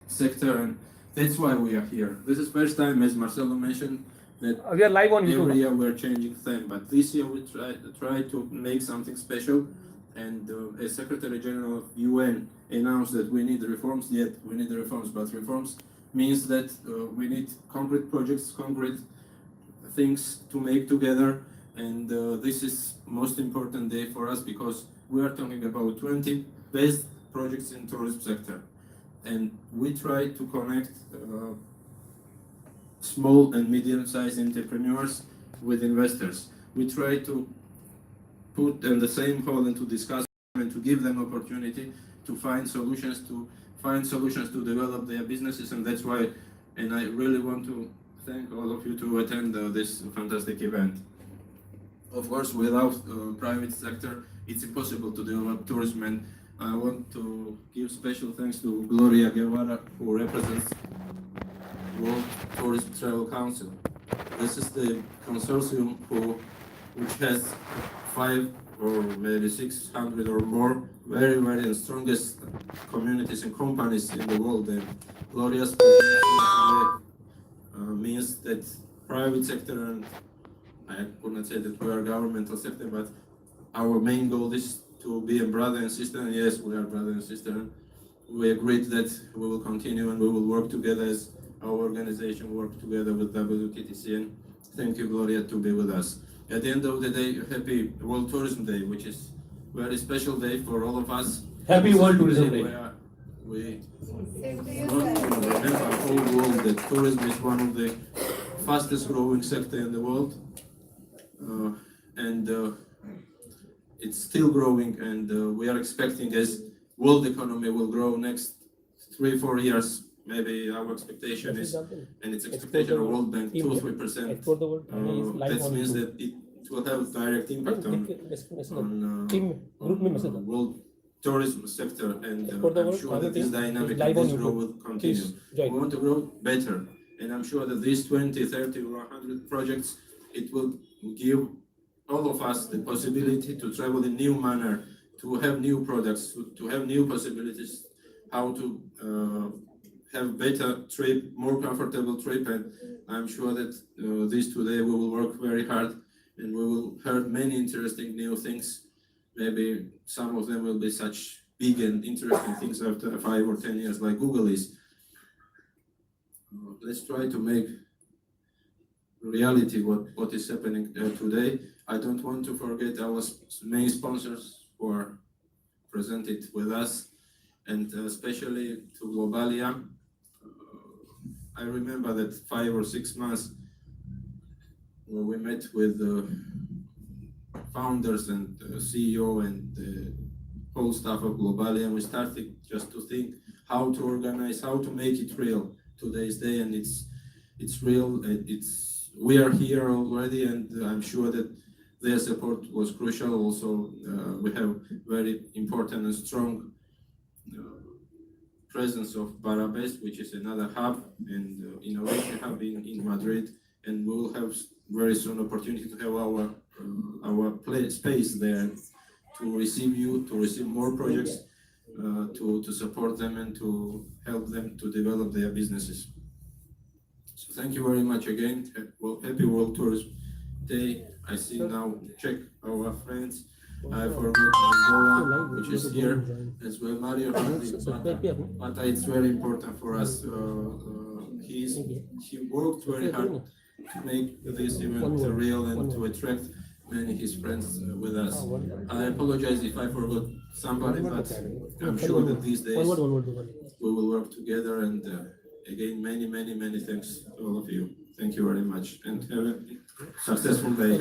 sector, and that's why we are here. This is first time, as Marcelo mentioned, that We are live on YouTube. every year we're changing theme, but this year we try to make something special. And as Secretary General of UN announced that we need reforms, yet we need reforms, but reforms means that we need concrete projects, concrete things to make together, and this is most important day for us because we are talking about 20 best projects in tourism sector, and we try to connect small and medium-sized entrepreneurs with investors. We try to put in the same hall and to discuss and to give them opportunity to find solutions to develop their businesses, and that's why, and I really want to thank all of you to attend this fantastic event. Of course, without private sector, it's impossible to develop tourism, and I want to give special thanks to Gloria Guevara, who represents World Tourism Travel Council. This is the consortium which has 5 or maybe 600 or more very strongest communities and companies in the world. And Gloria's presentation means that private sector, and I could not say that we are governmental sector, but our main goal is to be a brother and sister. And yes, we are brother and sister. We agreed that we will continue and we will work together as our organization work together with WTTC. And thank you, Gloria, to be with us. At the end of the day, happy World Tourism Day, which is a very special day for all of us. Happy World Tourism Day. We want to remember our whole world that tourism is one of the fastest growing sector in the world, and it's still growing, and we are expecting as world economy will grow next 3-4 years. Maybe our expectation is, and it's expectation of World Bank 2-3%. That means that it will have direct impact on world tourism sector, and I'm sure that this dynamic and this growth will continue. We want to grow better, and I'm sure that these 20, 30, or 100 projects, it will give all of us the possibility to travel in new manner, to have new products, to have new possibilities, how to have better trip, more comfortable trip, and I'm sure that this today we will work very hard, and we will hear many interesting new things. Maybe some of them will be such big and interesting things after 5 or 10 years, like Google is. Let's try to make reality what is happening today. I don't want to forget our main sponsors who are presented with us, and especially to Globalia. I remember that 5 or 6 months when we met with the founders and CEO and the whole staff of Globalia, and we started just to think how to organize, how to make it real today's day, and it's real. We are here already, and I'm sure that their support was crucial. Also, we have very important and strong presence of Barabes, which is another hub and innovation hub in Madrid, and we will have very soon opportunity to have our space there to receive you, to receive more projects, to support them and to help them to develop their businesses. So thank you very much again. Well, happy World Tourism Day. I see now, check our friends. I forgot Angola, which is here as well. Mario, but it's very important for us. He worked very hard to make this event real and to attract many his friends with us. I apologize if I forgot somebody, but I'm sure that these days we will work together. And again, many thanks to all of you. Thank you very much, and have a successful day.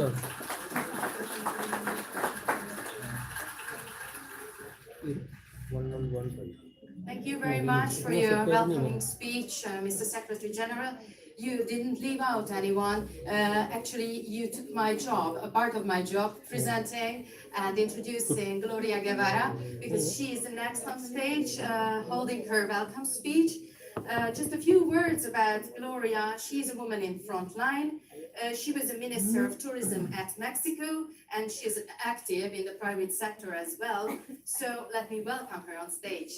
Thank you very much for your welcoming speech, Mr. Secretary General. You didn't leave out anyone. Actually, you took my job, a part of my job, presenting and introducing Gloria Guevara, because she is the next on stage, holding her welcome speech. Just a few words about Gloria. She's a woman in frontline. She was a Minister of Tourism at Mexico, and she's active in the private sector as well. So let me welcome her on stage.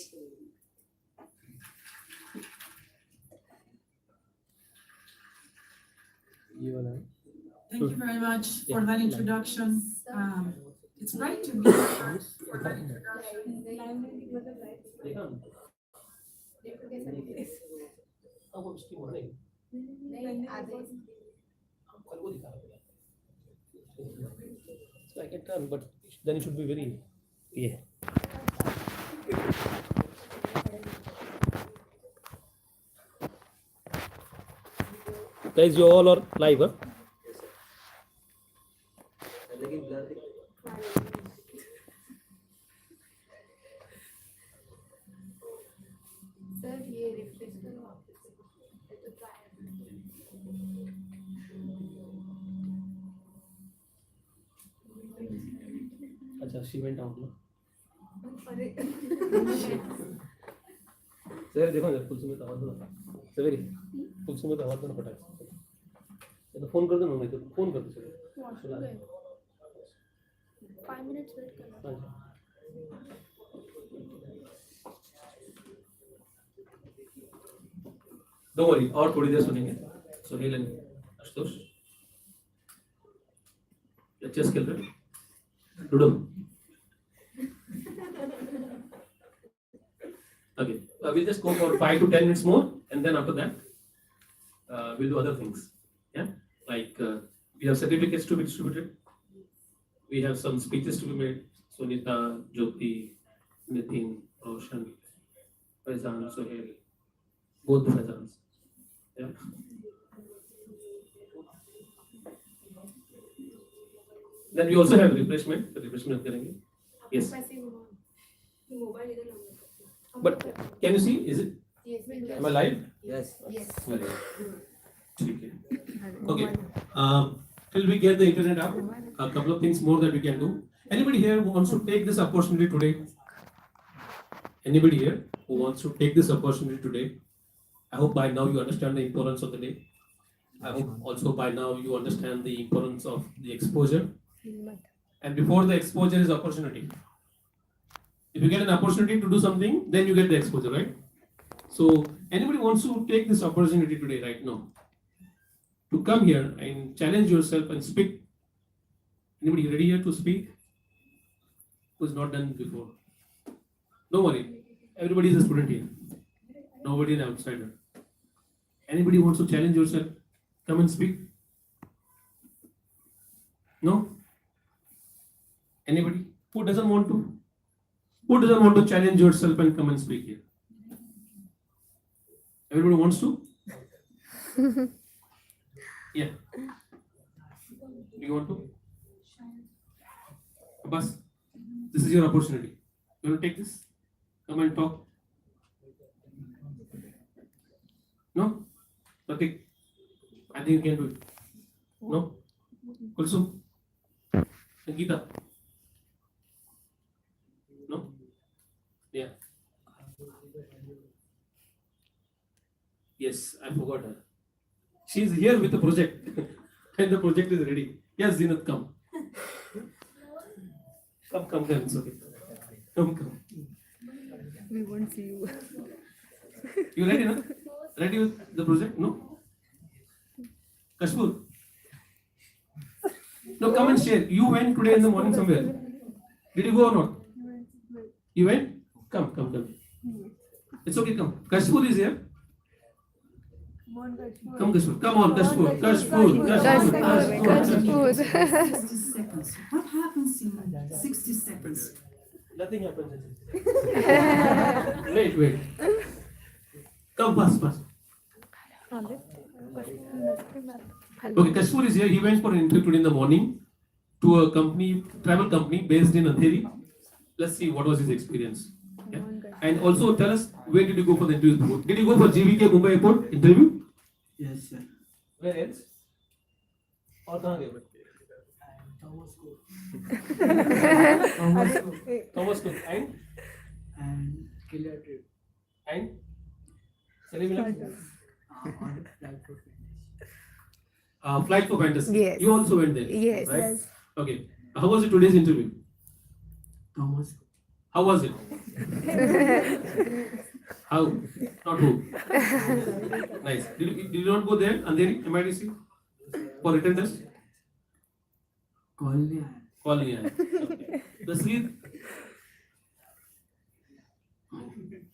Thank you very much for that introduction. It's great to be here for that introduction. So I can turn, but then it should be very. Yeah. Guys, you all are live, huh? Sir ये refresh करो वापस से ये तो try अच्छा, she went out ना. अरे sir देखो ना, फुल सुमित आवाज ना. सवेरी फुल सुमित आवाज ना फटाक. तो फोन कर दो ना, मैं तो फोन कर दो सर. 5 minutes वेट करना. Don't worry, और थोड़ी देर सुनेंगे. सुनील एंड आशुतोष. चेस खेल रहे हैं. Ludo. Okay, we'll just go for 5 to 10 minutes more, and then after that, we'll do other things. Yeah, like we have certificates to be distributed. We have some speeches to be made. Sunita, Jyoti, Nitin, Roshan, Faizan, Sohail, both the Faizans. Yeah. Then we also have refreshment. The refreshment करेंगे. Yes. Mobile इधर लगा. But can you see? Is it? Yes. Am I live? Yes. Very good. ठीक है. Okay. Till we get the internet up, a couple of things more that we can do. Anybody here who wants to take this opportunity today? Anybody here who wants to take this opportunity today? I hope by now you understand the importance of the day. I hope also by now you understand the importance of the exposure. And before the exposure is opportunity. If you get an opportunity to do something, then you get the exposure, right? So anybody wants to take this opportunity today, right now, to come here and challenge yourself and speak? Anybody ready here to speak? Who's not done before? Don't worry, everybody is a student here. Nobody is an outsider. Anybody wants to challenge yourself? Come and speak. No? Anybody? Who doesn't want to? Who doesn't want to challenge yourself and come and speak here? Everybody wants to? Yeah. You want to? Abbas, this is your opportunity. You want to take this? Come and talk. No? Pratik, I think you can do it. No? Kulsum? Sangeeta? No? Yeah. Yes, I forgot her. She's here with the project. And the project is ready. Yes, Zinat, come. Come, it's okay. Come. We won't see you. You ready, no? Ready with the project? No? Kashmir? No, come and share. You went today in the morning somewhere. Did you go or not? You went? Come. It's okay, come. Kashmir is here. Come, Kashmir. Come on, Kashmir. 60 seconds. What happens in 60 seconds? Nothing happens. Wait. Come, pass. Okay, Kashmir is here. He went for an interview today in the morning to a company, travel company based in Andheri. Let's see what was his experience. Yeah? And also tell us, where did you go for the interview before? Did you go for JVK Mumbai Airport interview? Yes, sir. Where else? और कहाँ गए? Thomas Cook And Killer Trip. and Salimila? Flight for Fantasy. Yes. You also went there. Yes. Right? Yes. Okay. How was it today's interview? Thomas. How was it? How? Not who? Nice. Did you not go there, Andheri, MIDC, for written test? Call नहीं आया call नहीं आया. Okay. Tasveer.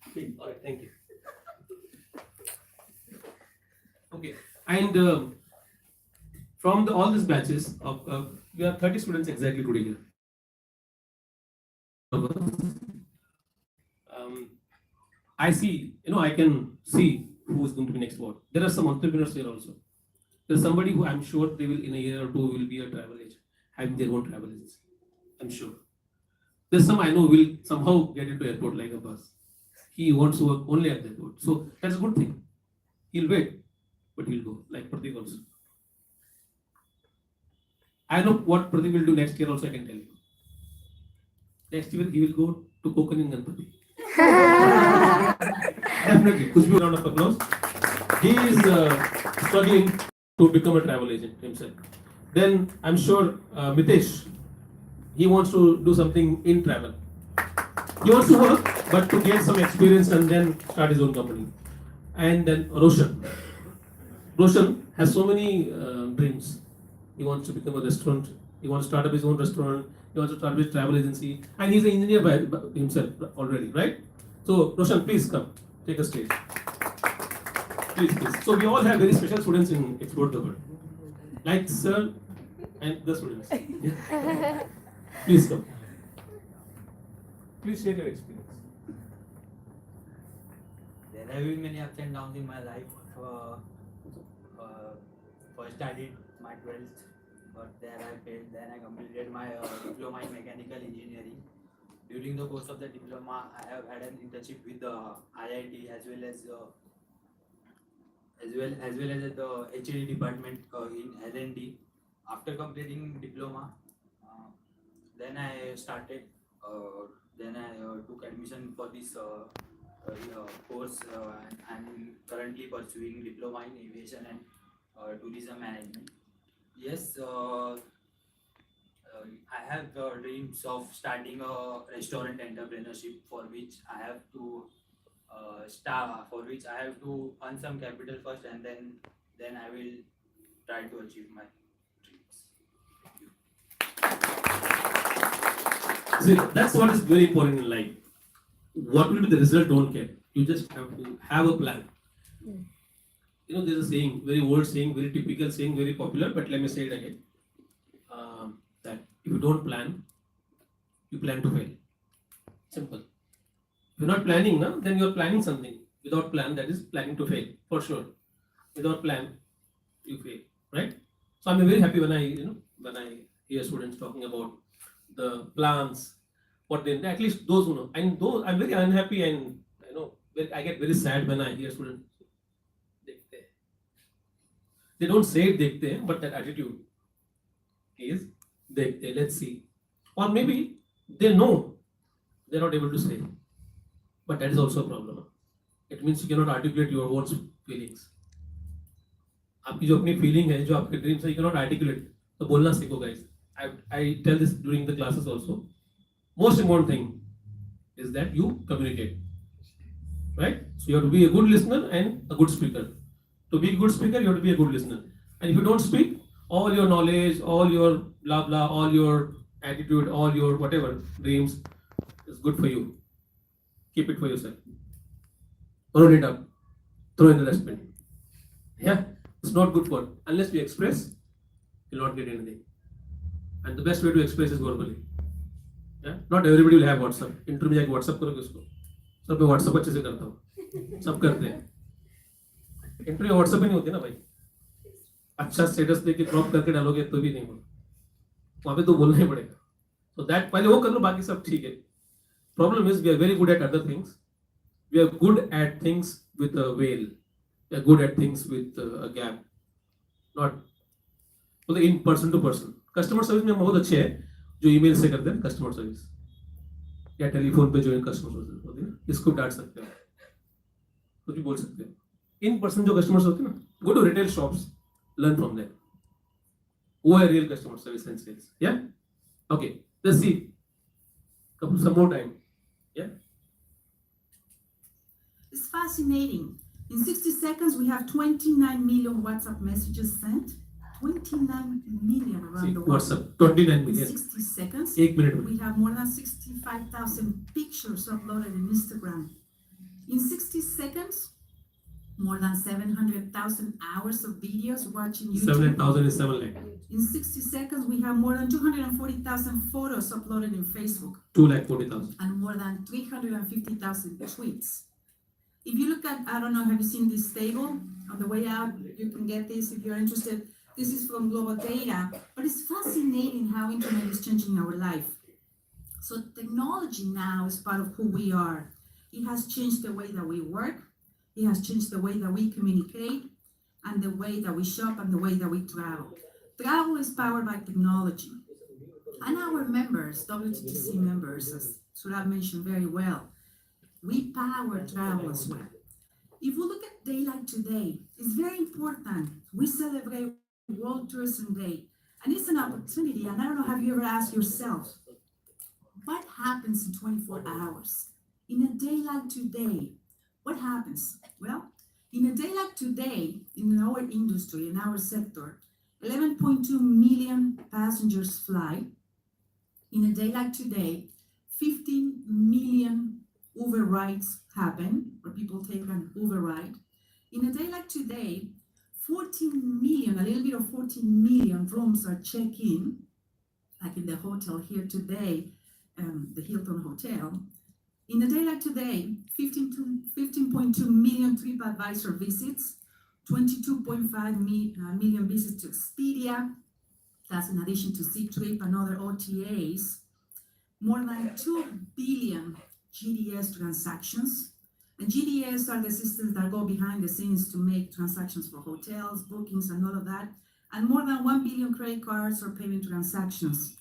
Okay, all right, thank you. Okay, and from all these batches of we have 30 students exactly today here. I see, I can see who is going to be next what. There are some entrepreneurs here also. There's somebody who I'm sure they will in a year or two will be a travel agent, having their own travel agency. I'm sure. There's some I know will somehow get into airport like a bus. He wants to work only at the airport. So that's a good thing. He'll wait, but he'll go, like Pratik also. I know what Pratik will do next year also, I can tell you. Next year he will go to Konkan in Ganpati. Definitely. Kuch bhi round of applause. He is struggling to become a travel agent himself. Then I'm sure Mitesh, he wants to do something in travel. He wants to work, but to get some experience and then start his own company. And then Roshan. Roshan has so many dreams. He wants to become a restaurant. He wants to start up his own restaurant. He wants to start his travel agency. And he's an engineer by himself already, right? So Roshan, please come. Take a stage. Please, please. So we all have very special students in Explore the World. Like sir and the students. Yeah. Please come. Please share your experience. There have been many ups and downs in my life. First I did my 12th, but there I failed. Then I completed my diploma in mechanical engineering. During the course of the diploma, I have had an internship with the IIT as well as at the HED department in L&D. After completing diploma, then I started. Then I took admission for this course. I'm currently pursuing diploma in aviation and tourism management. Yes, I have dreams of starting a restaurant entrepreneurship for which I have to earn some capital first, and then I will try to achieve my dreams. See, that's what is very important in life. What will be the result, don't care. You just have to have a plan. There's a saying, very old saying, very typical saying, very popular, but let me say it again. That if you don't plan, you plan to fail. Simple. If you're not planning, then you're planning something. Without plan, that is planning to fail, for sure. Without plan, you fail, right? So I'm very happy when I hear students talking about the plans, what they, at least those who know. And those, I'm very unhappy and I get very sad when I hear students. They don't say it, dekhte, but that attitude is dekhte, let's see. Or maybe they know they're not able to say, but that is also a problem. It means you cannot articulate your own feelings. आपकी जो अपनी feeling है, जो आपके dreams है, you cannot articulate. तो बोलना सीखो, guys. I tell this during the classes also. Most important thing is that you communicate, right? So you have to be a good listener and a good speaker. To be a good speaker, you have to be a good listener. And if you don't speak, all your knowledge, all your blah blah, all your attitude, all your whatever dreams is good for you. Keep it for yourself. Roll it up. Throw in the dustbin. Yeah, it's not good for. Unless we express, you'll not get anything. And the best way to express is verbally. Yeah, not everybody will have WhatsApp. Interview में जाके WhatsApp करोगे उसको. सब मैं WhatsApp अच्छे से करता हूँ. सब करते हैं. इंटरव्यू व्हाट्सएप में नहीं होती ना भाई. अच्छा स्टेटस देके क्रॉप करके डालोगे तो भी नहीं होगा. वहाँ पे तो बोलना ही पड़ेगा. So that पहले वो कर लो, बाकी सब ठीक है. Problem is we are very good at other things. We are good at things with a veil. We are good at things with a gap. Not मतलब in person to person. Customer service में बहुत अच्छे हैं जो email से करते हैं customer service या टेलीफोन पे जो कस्टमर सर्विस होती है ना, इसको डांट सकते हो, कुछ भी बोल सकते हो. इन पर्सन जो कस्टमर्स होते हैं ना, go to retail shops, learn from them. वो है real customer service and sales. या okay, let's see some more time. Yeah, It's fascinating. In 60 seconds, we have 29 million WhatsApp messages sent, 29 million See, around the world. WhatsApp, 29 In million. 60 seconds, 1 minute में. we have more than 65,000 pictures uploaded in Instagram. In 60 seconds, more than 700,000 hours of videos watching YouTube. 7,000 is 7 lakh. In 60 seconds, we have more than 240,000 photos uploaded in Facebook 2,40,000. and more than 350,000 tweets. If you look at, I don't know, have you seen this table? On the way out, you can get this if you're interested. This is from Global Data, but it's fascinating how internet is changing our life. So technology now is part of who we are. It has changed the way that we work. It has changed the way that we communicate and the way that we shop and the way that we travel. Travel is powered by technology. And our members, WTTC members, as Surab mentioned very well, we power travel as well. If we look at Daylight Today, it's very important. We celebrate World Tourism Day, and it's an opportunity. And I don't know, have you ever asked yourself, what happens in 24 hours? In a day like today, what happens? Well, in a day like today, in our industry, in our sector, 11.2 million passengers fly. In a day like today, 15 million Uber rides happen, or people take an Uber ride. In a day like today, 14 million, a little bit of 14 million rooms are check-in, like in the hotel here today, the Hilton Hotel. In a day like today, 15.2 million TripAdvisor visits, 22.5 million visits to Expedia, that's in addition to Ctrip and other OTAs, more than 2 billion GDS transactions. And GDS are the systems that go behind the scenes to make transactions for hotels, bookings, and all of that. And more than 1 billion credit cards or payment transactions.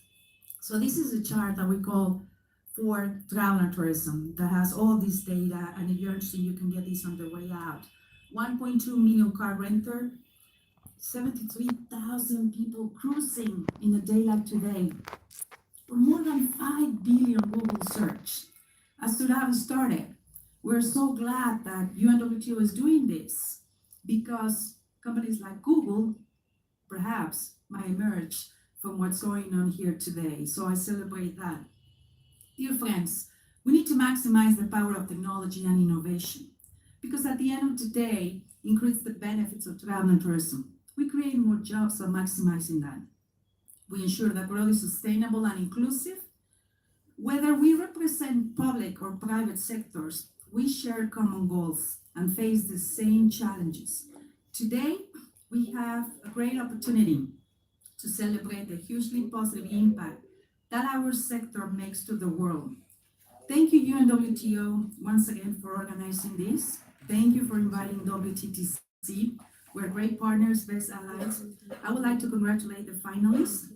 So this is a chart that we call for travel and tourism that has all this data. And if you're interested, you can get this on the way out. 1.2 million car renter, 73,000 people cruising in a day like today, or more than 5 billion Google search. As Surab started, we're so glad that UNWTO is doing this because companies like Google perhaps might emerge from what's going on here today. So I celebrate that. Dear friends, we need to maximize the power of technology and innovation because at the end of the day, increase the benefits of travel and tourism. We create more jobs by maximizing that. We ensure that growth is sustainable and inclusive. Whether we represent public or private sectors, we share common goals and face the same challenges. Today, we have a great opportunity to celebrate the hugely positive impact that our sector makes to the world. Thank you, UNWTO, once again for organizing this. Thank you for inviting WTTC. We're great partners, best allies. I would like to congratulate the finalists,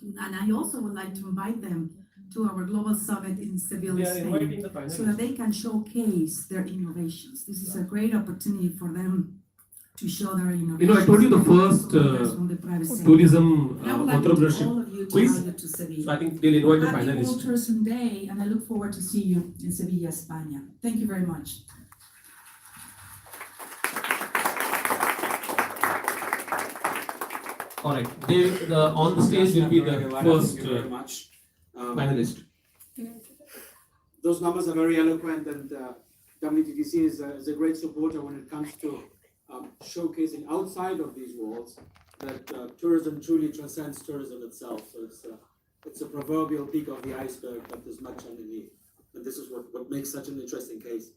and I also would like to invite them to our global summit in Seville, Spain, so that they can showcase their innovations. This is a great opportunity for them to show their innovations. You know, I told you the first from the private sector. tourism And I would like to all entrepreneurship of you to quiz. invite to Seville. So I think they'll invite the Happy World finalists. Tourism Day, and I look forward to see you in Sevilla, España. Thank you very much. All right, on the stage will be the first Thank you very much. finalist. Those numbers are very eloquent, and WTTC is a great supporter when it comes to showcasing outside of these walls that tourism truly transcends tourism itself. So it's a proverbial peak of the iceberg, but there's much underneath. And this is what makes such an interesting case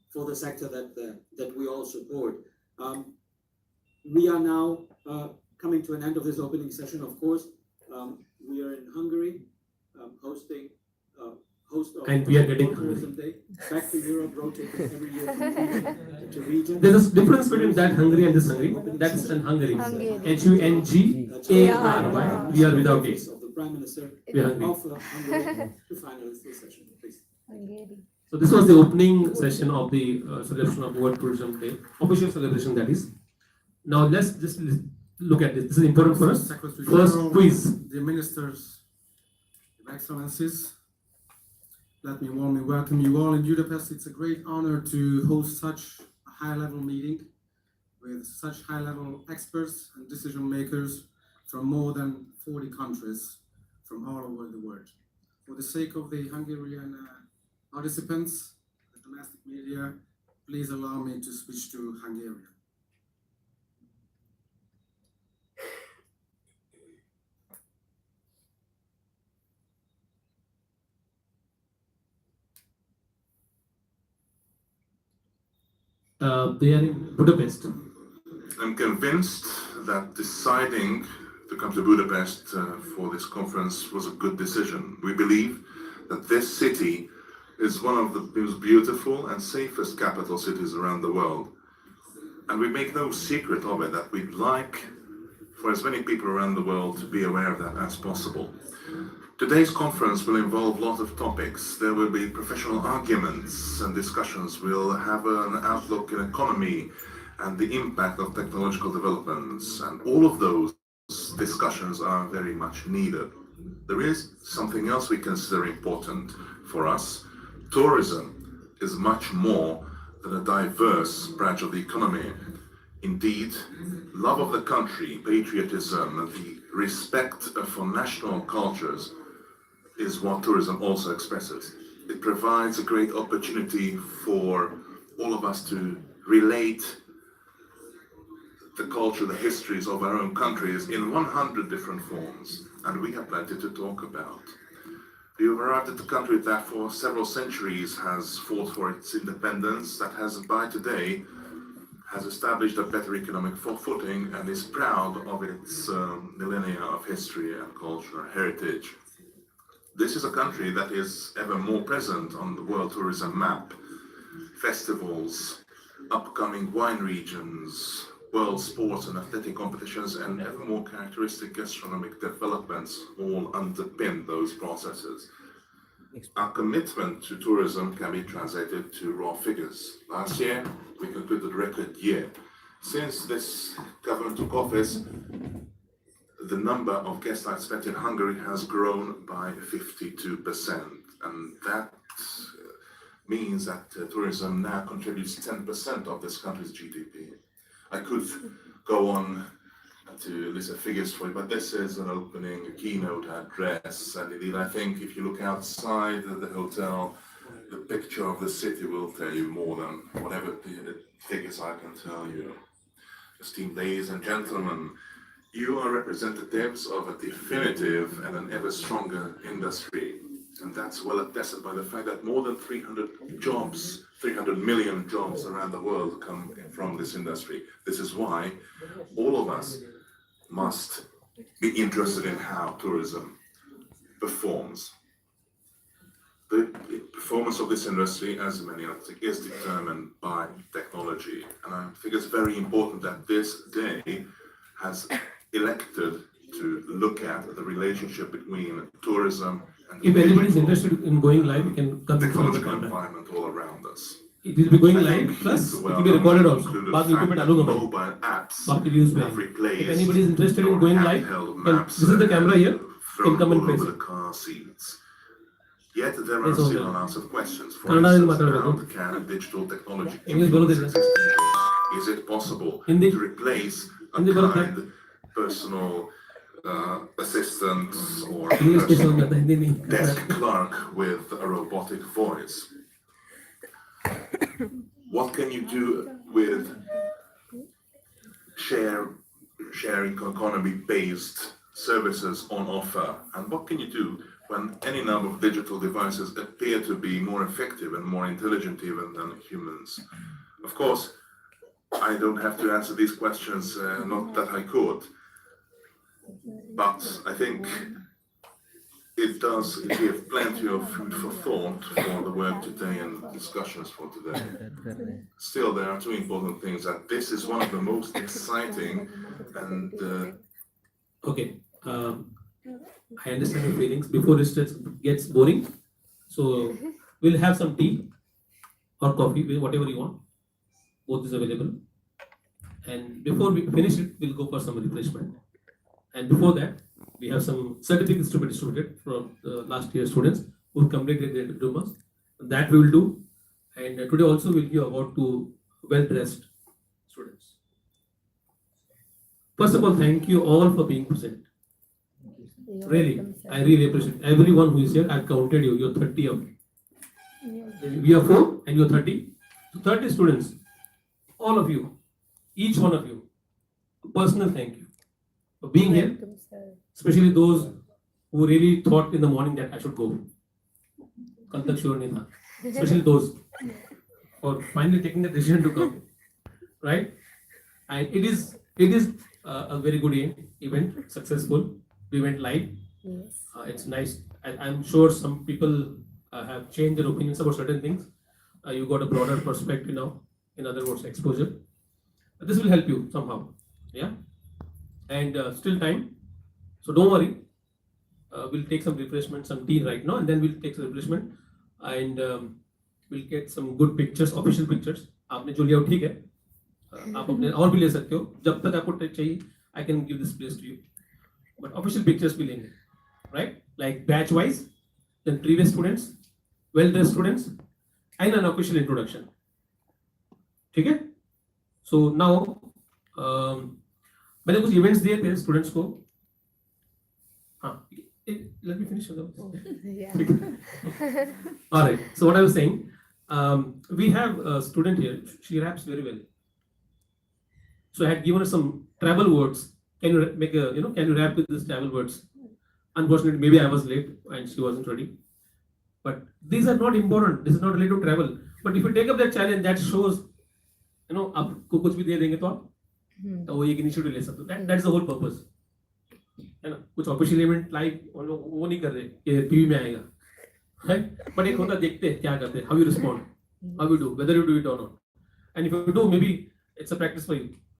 for the sector that we all support. We are now coming to an end of this opening session, of course. We are in Hungary, hosting host of And we are getting Tourism Day. Back to Europe, rotating every year from region to region. There's a difference between that Hungary and this Hungary. That's an Hungary. Hungary. HUNGARY. We are without A. Of the Prime Minister We are Hungary. of Hungary to finalize this session, please. Hungary. So this was the opening session of the celebration of World Tourism Day, official celebration that is. Now let's just look at this. This is important for us. Secretary First General, quiz. The Ministers, Your Excellencies, let me warmly welcome you all in Budapest. It's a great honor to host such a high-level meeting with such high-level experts and decision makers from more than 40 countries from all over the world. For the sake of the Hungarian participants, the domestic media, please allow me to switch to Hungarian. They are in Budapest. I'm convinced that deciding to come to Budapest for this conference was a good decision. We believe that this city is one of the most beautiful and safest capital cities around the world. And we make no secret of it that we'd like for as many people around the world to be aware of that as possible. Today's conference will involve a lot of topics. There will be professional arguments and discussions. We'll have an outlook in economy and the impact of technological developments. And all of those discussions are very much needed. There is something else we consider important for us. Tourism is much more than a diverse branch of the economy. Indeed, love of the country, patriotism, and the respect for national cultures is what tourism also expresses. It provides a great opportunity for all of us to relate the culture, the histories of our own countries in 100 different forms, and we have plenty to talk about. We've arrived at a country that for several centuries has fought for its independence, that has by today has established a better economic footing and is proud of its millennia of history and culture and heritage. This is a country that is ever more present on the world tourism map. Festivals, upcoming wine regions, world sports and athletic competitions, and ever more characteristic gastronomic developments all underpin those processes. Our commitment to tourism can be translated to raw figures. Last year, we concluded a record year. Since this government took office, the number of guest nights spent in Hungary has grown by 52%, and that means that tourism now contributes 10% of this country's GDP. I could go on to list the figures for you, but this is an opening, a keynote address, and indeed I think if you look outside the hotel, the picture of the city will tell you more than whatever the figures I can tell you. Esteemed ladies and gentlemen, you are representatives of a definitive and an ever stronger industry, and that's well attested by the fact that more than 300 million jobs around the world come from this industry. This is why all of us must be interested in how tourism performs. The performance of this industry, as many others, is determined by technology, and I think it's very important that this day has elected to look at the relationship between tourism and If anybody is interested in going live, you can come in front of the technological camera. environment all around us. It will be going I live, think plus it's it well will be recorded known also. included Back the fact YouTube that alone about. mobile apps Back reviews have में. replaced If anybody is interested in your going live, handheld then maps this is the camera here. thrown Can come and all place over it. the car seats. Yet there are Yes, okay. still unanswered questions. For Kannada instance, is how matter can digital technology English बोलो influence देना. existing jobs? Is it possible Hindi. to replace a Hindi बोलो kind personal assistant or English में personal समझ आता है, हिंदी नहीं. desk clerk with a robotic voice? What can you do with sharing economy-based services on offer? And what can you do when any number of digital devices appear to be more effective and more intelligent even than humans? Of course, I don't have to answer these questions, not that I could, but I think it does give plenty of food for thought for the work today and discussions for today. Still, there are two important things, that this is one of the most exciting and Okay. I understand your feelings. Before it gets boring, so we'll have some tea or coffee, whatever you want. Both is available. And before we finish it, we'll go for some refreshment. And before that, we have some certificates to be distributed from the last year students who completed their diplomas. That we will do. And today also we'll give award to well-dressed students. First of all, thank you all for being present. Really, I really appreciate everyone who is here. I've counted you. You're 30 of you. We are 4 and you're 30. So 30 students, all of you, each one of you, a personal thank you for being here, especially those who really thought in the morning that I should go. Kal tak sure nahi tha. Especially those for finally taking the decision to come, right? And it is a very good event, successful. We went live. Yes. It's nice. I'm sure some people have changed their opinions about certain things. You got a broader perspective now. In other words, exposure. This will help you somehow. Yeah. And still time. So don't worry. We'll take some refreshment, some tea right now, and then we'll take some refreshment, and we'll get some good pictures, official pictures. आपने जो लिया वो ठीक है. आप अपने और भी ले सकते हो. जब तक आपको चाहिए, I can give this place to you. But official pictures भी लेंगे, right? Like batch wise, then previous students, well-dressed students, and an official introduction. ठीक है? So now, मैंने कुछ events दिए थे students को. हाँ, let me finish. Yeah. All right. So what I was saying, we have a student here. She raps very well. So I had given her some travel words. Can you make a, can you rap with these travel words? Unfortunately, maybe I was late and she wasn't ready. But these are not important. This is not related to travel. But if you take up that challenge, that shows, आपको कुछ भी दे देंगे तो आप तो वो एक initiative ले सकते हो. That's the whole purpose. है ना? कुछ ऑफिशियल इवेंट लाइव वो नहीं कर रहे कि टीवी में आएगा, right? But एक होता देखते हैं क्या करते हैं, how you respond, how you do, whether you do it or not. And if you do, maybe it's a practice for you.